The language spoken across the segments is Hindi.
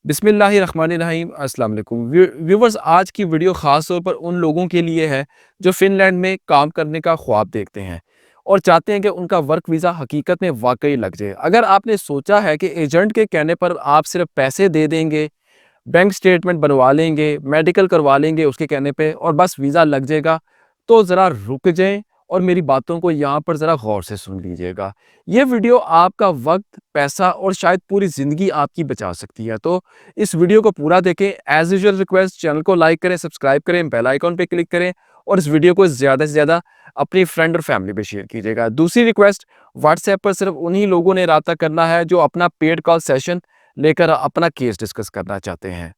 बिस्मिल्लाहिर्रहमानिर्रहीम अस्सलाम वालेकुम व्यूवर्स। आज की वीडियो ख़ास तौर पर उन लोगों के लिए है जो फ़िनलैंड में काम करने का ख्वाब देखते हैं और चाहते हैं कि उनका वर्क वीज़ा हकीकत में वाकई लग जाए। अगर आपने सोचा है कि एजेंट के कहने पर आप सिर्फ पैसे दे देंगे, बैंक स्टेटमेंट बनवा लेंगे, मेडिकल करवा लेंगे उसके कहने पे और बस वीज़ा लग जाएगा, तो ज़रा रुक जाएँ और मेरी बातों को यहाँ पर ज़रा गौर से सुन लीजिएगा। ये वीडियो आपका वक़्त, पैसा और शायद पूरी ज़िंदगी आपकी बचा सकती है। तो इस वीडियो को पूरा देखें। एज़ यूजुअल रिक्वेस्ट, चैनल को लाइक करें, सब्सक्राइब करें, बेल आइकॉन पे क्लिक करें और इस वीडियो को ज़्यादा से ज़्यादा अपनी फ्रेंड और फैमिली पे शेयर कीजिएगा। दूसरी रिक्वेस्ट, व्हाट्सएप पर सिर्फ उन्हीं लोगों ने राब्ता करना है जो अपना पेड कॉल सेशन लेकर अपना केस डिस्कस करना चाहते हैं।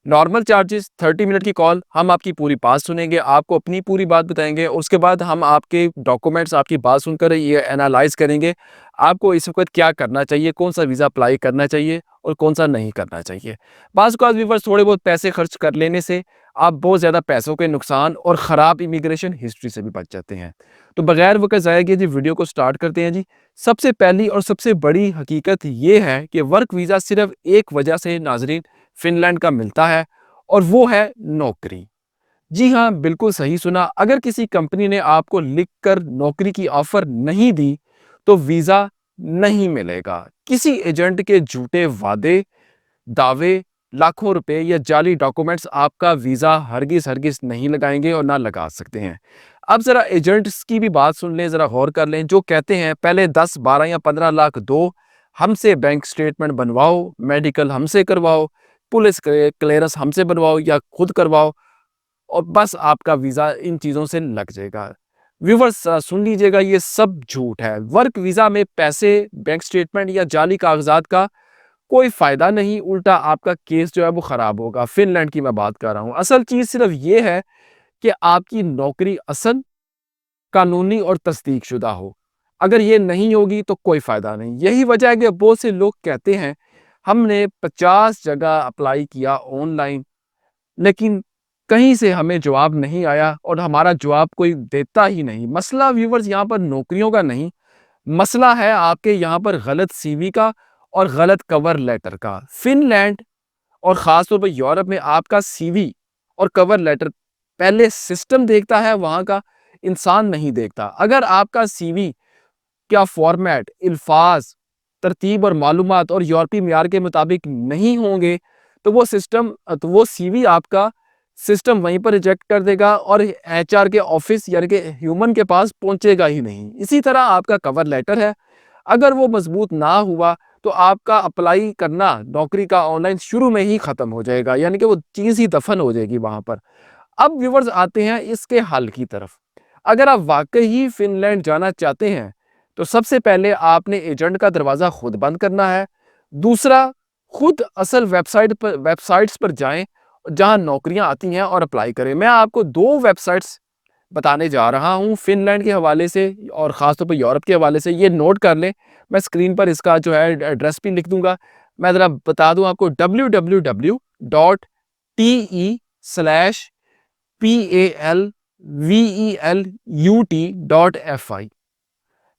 नॉर्मल चार्जेस 30 मिनट की कॉल, हम आपकी पूरी बात सुनेंगे, आपको अपनी पूरी बात बताएँगे। उसके बाद हम आपके डॉक्यूमेंट्स, आपकी बात सुनकर ये एनालाइज़ करेंगे, आपको इस वक़्त क्या करना चाहिए, कौन-सा वीज़ा अप्लाई करना चाहिए और कौन-सा नहीं करना चाहिए। बाज़ औक़ात व्यूअर्स, थोड़े बहुत पैसे खर्च कर लेने से आप बहुत ज़्यादा पैसों के नुकसान और ख़राब इमिग्रेशन हिस्ट्री से भी बच जाते हैं। तो बगैर वक़्त ज़ाया किए जी वीडियो को स्टार्ट करते हैं जी। सबसे पहली और सबसे बड़ी हकीकत ये है कि वर्क वीज़ा सिर्फ़ एक वजह से नाज़रीन फ़िनलैंड का मिलता है और वो है नौकरी। जी हाँ, बिल्कुल सही सुना। अगर किसी कंपनी ने आपको लिखकर नौकरी की ऑफ़र नहीं दी, तो वीज़ा नहीं मिलेगा। किसी एजेंट के झूठे वादे, दावे, लाखों रुपए या जाली डॉक्यूमेंट्स आपका वीज़ा हरगिज़ नहीं लगाएँगे और ना लगा सकते हैं। अब ज़रा एजेंट्स की भी बात सुन लें, ज़रा गौर कर लें, जो कहते हैं पहले 10, 12 या 15 लाख दो, हमसे बैंक स्टेटमेंट बनवाओ, मेडिकल हमसे करवाओ, पुलिस क्लियरेंस हमसे बनवाओ या खुद करवाओ और बस आपका वीज़ा इन चीज़ों से लग जाएगा। व्यूअर्स, सुन लीजिएगा, ये सब झूठ है। वर्क वीज़ा में पैसे, बैंक स्टेटमेंट या जाली कागज़ात का कोई फ़ायदा नहीं, उल्टा आपका केस जो है वो ख़राब होगा। फ़िनलैंड की मैं बात कर रहा हूँ। असल चीज़ सिर्फ़ ये है कि आपकी नौकरी असल, कानूनी और तस्दीकशुदा हो। अगर ये नहीं होगी तो कोई फ़ायदा नहीं। यही वजह है कि बहुत से लोग कहते हैं, हमने 50 जगह अप्लाई किया ऑनलाइन, लेकिन कहीं से हमें जवाब नहीं आया और हमारा जवाब कोई देता ही नहीं। मसला व्यूअर्स यहाँ पर नौकरियों का नहीं, मसला है आपके यहाँ पर गलत सीवी का और गलत कवर लेटर का। फ़िनलैंड और ख़ास तौर पे यूरोप में आपका सीवी और कवर लेटर पहले सिस्टम देखता है वहाँ का, इंसान नहीं देखता। अगर आपका सीवी क्या फ़ॉर्मेट, अल्फ़ाज़, तरतीब और मालूमात और यूरोपीय मियार के मुताबिक नहीं होंगे, तो वो सीवी आपका सिस्टम वहीं पर रिजेक्ट कर देगा और एचआर के ऑफ़िस यानी कि ह्यूमन के पास पहुँचेगा ही नहीं। इसी तरह आपका कवर लेटर है, अगर वो मज़बूत ना हुआ, तो आपका अप्लाई करना नौकरी का ऑनलाइन शुरू में ही ख़त्म हो जाएगा, यानी कि वो चीज़ ही दफ़न हो जाएगी वहाँ पर। अब व्यूअर्स आते हैं इसके हल की तरफ। अगर आप वाक़ई ही फ़िनलैंड जाना चाहते हैं, तो सबसे पहले आपने एजेंट का दरवाज़ा खुद बंद करना है। दूसरा, खुद असल वेबसाइट्स पर जाएँ, जहाँ नौकरियाँ आती हैं और अप्लाई करें। मैं आपको 2 वेबसाइट्स बताने जा रहा हूँ फ़िनलैंड के हवाले से और ख़ास तौर पे यूरोप के हवाले से, ये नोट कर लें। मैं स्क्रीन पर इसका जो है एड्रेस भी लिख दूँगा। मैं ज़रा बता दूँ आपको, www.palvelut.fi।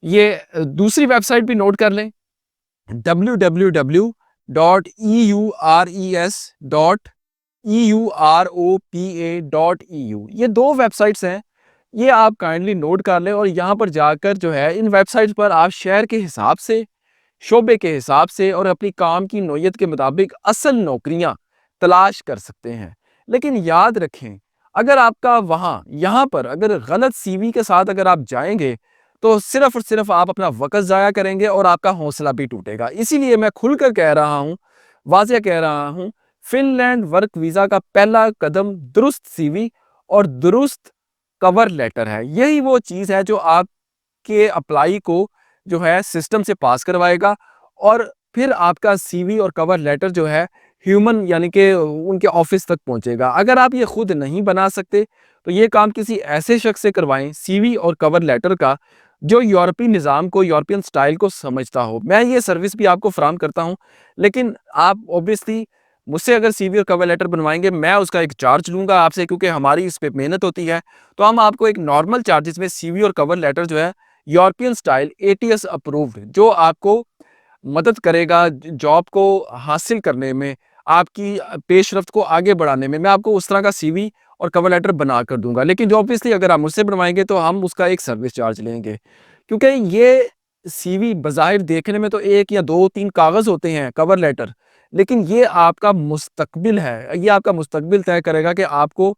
ये दूसरी वेबसाइट भी नोट कर लें, www.euro.eu। ये 2 वेबसाइट्स हैं, ये आप काइंडली नोट कर लें और यहाँ पर जाकर जो है इन वेबसाइट्स पर आप शहर के हिसाब से, शोबे के हिसाब से और अपनी काम की नौयत के मुताबिक असल नौकरियाँ तलाश कर सकते हैं। लेकिन याद रखें, अगर आपका यहाँ पर अगर गलत सीवी के साथ अगर आप जाएँगे, तो सिर्फ़ और सिर्फ़ आप अपना वक़्त ज़ाया करेंगे और आपका हौसला भी टूटेगा। इसीलिए मैं खुलकर कह रहा हूँ, वाज़ेह कह रहा हूँ, फ़िनलैंड वर्क वीज़ा का पहला कदम दुरुस्त सीवी और दुरुस्त कवर लेटर है। यही वो चीज़ है जो आपके अप्लाई को जो है सिस्टम से पास करवाएगा और फिर आपका सीवी और कवर लेटर जो है ह्यूमन यानी कि उनके ऑफ़िस तक पहुँचेगा। अगर आप ये खुद नहीं बना सकते, तो ये काम किसी ऐसे शख्स से करवाएँ, सीवी और कवर लेटर का, जो यूरोपीय निज़ाम को, यूरोपियन स्टाइल को समझता हो। मैं ये सर्विस भी आपको फ़राहम करता हूँ, लेकिन आप ऑब्वियसली मुझसे अगर सीवी और कवर लेटर बनवाएँगे, मैं उसका एक चार्ज लूँगा आपसे, क्योंकि हमारी इस पे मेहनत होती है। तो हम आपको एक नॉर्मल चार्जेज़ में सीवी और कवर लेटर जो है यूरोपियन स्टाइल एटीएस अप्रूव्ड, जो आपको मदद करेगा जॉब को हासिल करने में, आपकी पेशरफ्त को आगे बढ़ाने में मैं आपको उस तरह का सीवी और कवर लेटर बना कर दूँगा। लेकिन जो ऑब्वियसली अगर आप मुझसे बनवाएँगे तो हम उसका एक सर्विस चार्ज लेंगे। क्योंकि ये सीवी बज़ाहिर देखने में तो 1 या 2-3 कागज़ होते हैं, कवर लेटर, लेकिन ये आपका मुस्तकबिल है। ये आपका मुस्तकबिल तय करेगा कि आपको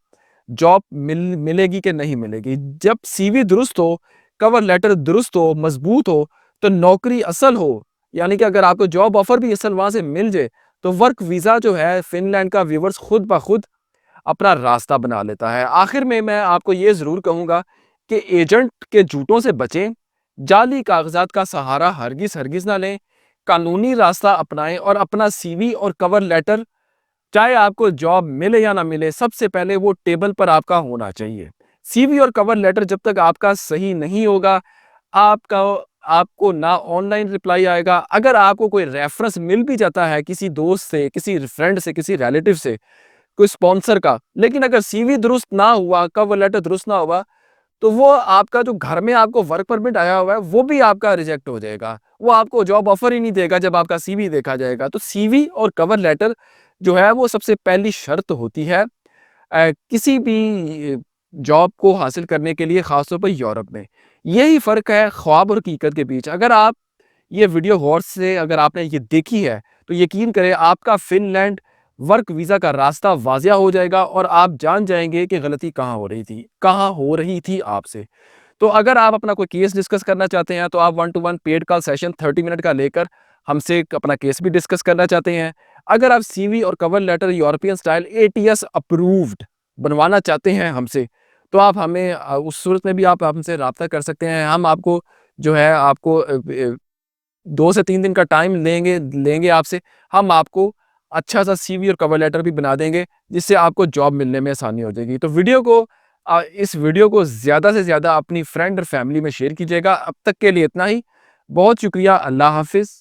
जॉब मिलेगी कि नहीं मिलेगी। जब सीवी दुरुस्त हो, कवर लेटर दुरुस्त हो, मज़बूत हो, तो नौकरी असल हो, यानी कि अगर आपको जॉब ऑफ़र भी असल वहाँ से मिल जाए, तो वर्क वीज़ा जो है फ़िनलैंड का व्यूअर्स खुद ब खुद अपना रास्ता बना लेता है। आखिर में मैं आपको ये ज़रूर कहूँगा कि एजेंट के झूठों से बचें, जाली कागज़ात का सहारा हरगिज़ ना लें, कानूनी रास्ता अपनाएँ और अपना सीवी और कवर लेटर, चाहे आपको जॉब मिले या ना मिले, सबसे पहले वो टेबल पर आपका होना चाहिए। सीवी और कवर लेटर जब तक आपका सही नहीं होगा, आपका आपको ना ऑनलाइन रिप्लाई आएगा। अगर आपको कोई रेफ़रेंस मिल भी जाता है किसी दोस्त से, किसी फ्रेंड से, किसी रिलेटिव से, कोई स्पॉन्सर का, लेकिन अगर सीवी दुरुस्त ना हुआ, कवर लेटर दुरुस्त ना हुआ, तो वो आपका जो घर में आपको वर्क परमिट आया हुआ है, वो भी आपका रिजेक्ट हो जाएगा। वो आपको जॉब ऑफ़र ही नहीं देगा जब आपका सीवी देखा जाएगा। तो सीवी और कवर लेटर जो है वो सबसे पहली शर्त होती है किसी भी जॉब को हासिल करने के लिए, ख़ास तौर पर यूरोप में। यही फ़र्क है ख्वाब और हकीकत के बीच। अगर आप ये वीडियो गौर से अगर आपने ये देखी है, तो यकीन करें आपका फ़िनलैंड वर्क वीज़ा का रास्ता वाज़िया हो जाएगा और आप जान जाएँगे कि गलती कहाँ हो रही थी आपसे। तो अगर आप अपना कोई केस डिस्कस करना चाहते हैं, तो आप 1 to 1 paid call session 30 minute का लेकर हमसे अपना केस भी डिस्कस करना चाहते हैं। अगर आप सीवी और cover letter European style ATS approved बनवाना चाहते हैं हमसे, तो आप हमें उस सूरत में भी आप हमसे राब्ता कर सकते हैं। हम आपको जो है आपको 2 से 3 दिन का टाइम लेंगे लेंगे आपसे। हम आपको अच्छा-सा सीवी और कवर लेटर भी बना देंगे, जिससे आपको जॉब मिलने में आसानी हो जाएगी। तो इस वीडियो को ज़्यादा से ज़्यादा अपनी फ्रेंड और फैमिली में शेयर कीजिएगा। अब तक के लिए इतना ही। बहुत शुक्रिया। अल्लाह हाफ़िज़।